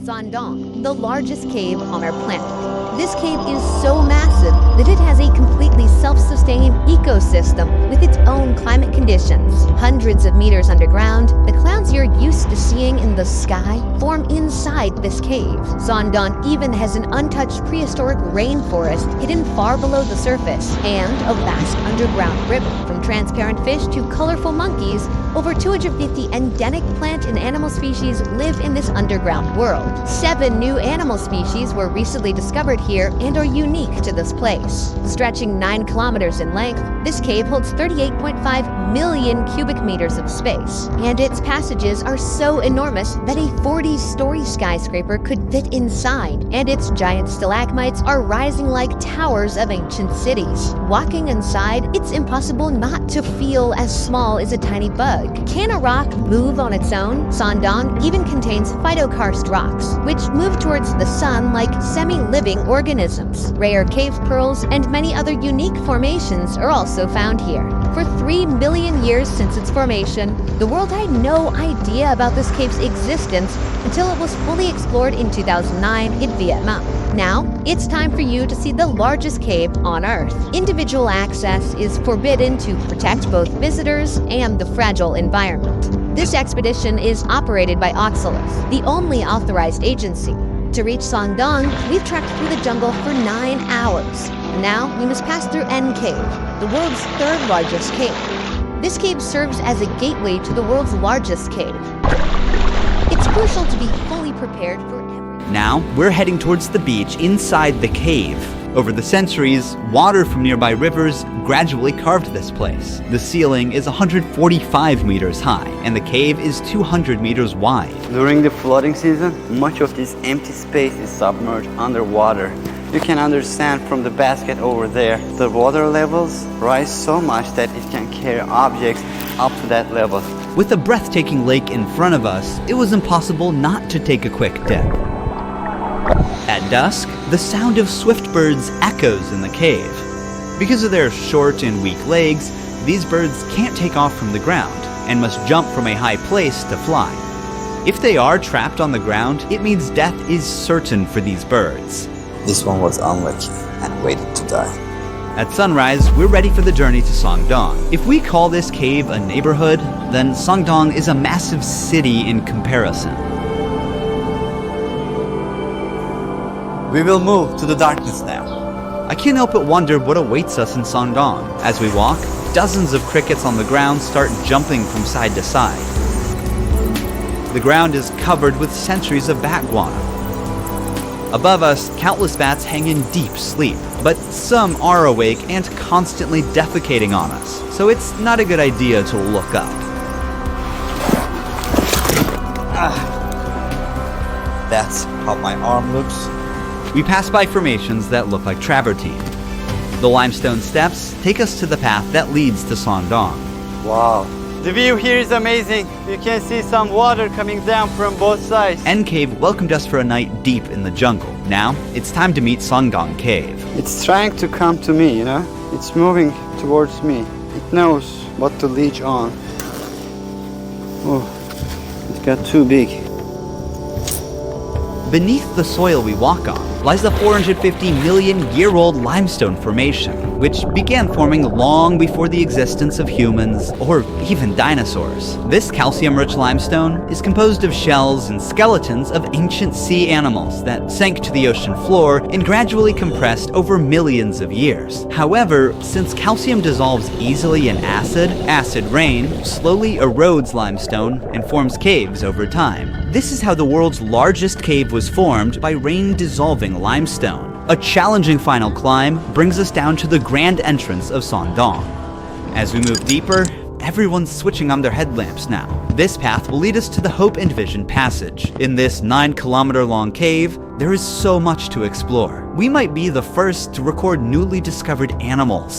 Sandong, the largest cave on our planet. This cave is so massive that it has a completely self-sustaining ecosystem with its own climate conditions. Hundreds of meters underground, the clouds you're used to seeing in the sky form inside this cave. Sandong even has an untouched prehistoric rainforest hidden far below the surface, and a vast underground river. From transparent fish to colorful monkeys, over 250 endemic plant and animal species live in this underground world. 7 new animal species were recently discovered here and are unique to this place. Stretching 9 kilometers in length, this cave holds 38.5 million cubic meters of space, and its passages are so enormous that a 40-story skyscraper could fit inside, and its giant stalagmites are rising like towers of ancient cities. Walking inside, it's impossible not to feel as small as a tiny bug. Can a rock move on its own? Sandong even contains phytokarst rocks, which move towards the sun like semi-living organisms. Rare cave pearls and many other unique formations are also found here. For 3 million years since its formation, the world had no idea about this cave's existence until it was fully explored in 2009 in Vietnam. Now, it's time for you to see the largest cave on Earth. Individual access is forbidden to protect both visitors and the fragile environment. This expedition is operated by Oxalis, the only authorized agency. To reach Sandong, we've trekked through the jungle for 9 hours. Now, we must pass through N Cave, the world's 3rd largest cave. This cave serves as a gateway to the world's largest cave. It's crucial to be fully prepared for everything. Now, we're heading towards the beach inside the cave. Over the centuries, water from nearby rivers gradually carved this place. The ceiling is 145 meters high, and the cave is 200 meters wide. During the flooding season, much of this empty space is submerged underwater. You can understand from the basket over there, the water levels rise so much that it can carry objects up to that level. With a breathtaking lake in front of us, it was impossible not to take a quick dip. At dusk, the sound of swift birds echoes in the cave. Because of their short and weak legs, these birds can't take off from the ground and must jump from a high place to fly. If they are trapped on the ground, it means death is certain for these birds. This one was unlucky and waited to die. At sunrise, we're ready for the journey to Sandong. If we call this cave a neighborhood, then Sandong is a massive city in comparison. We will move to the darkness now. I can't help but wonder what awaits us in Sandong. As we walk, dozens of crickets on the ground start jumping from side to side. The ground is covered with centuries of bat guano. Above us, countless bats hang in deep sleep, but some are awake and constantly defecating on us, so it's not a good idea to look up. That's how my arm looks. We pass by formations that look like travertine. The limestone steps take us to the path that leads to Sandong. Wow. The view here is amazing. You can see some water coming down from both sides. N Cave welcomed us for a night deep in the jungle. Now, it's time to meet Sandong Cave. It's trying to come to me, you know? It's moving towards me. It knows what to leech on. Oh, it got too big. Beneath the soil we walk on lies the 450 million year old limestone formation, which began forming long before the existence of humans or even dinosaurs. This calcium-rich limestone is composed of shells and skeletons of ancient sea animals that sank to the ocean floor and gradually compressed over millions of years. However, since calcium dissolves easily in acid rain slowly erodes limestone and forms caves over time. This is how the world's largest cave was formed, by rain dissolving limestone. A challenging final climb brings us down to the grand entrance of Sandong. As we move deeper, everyone's switching on their headlamps now. This path will lead us to the Hope and Vision Passage. In this 9-kilometer-long cave, there is so much to explore. We might be the first to record newly discovered animals,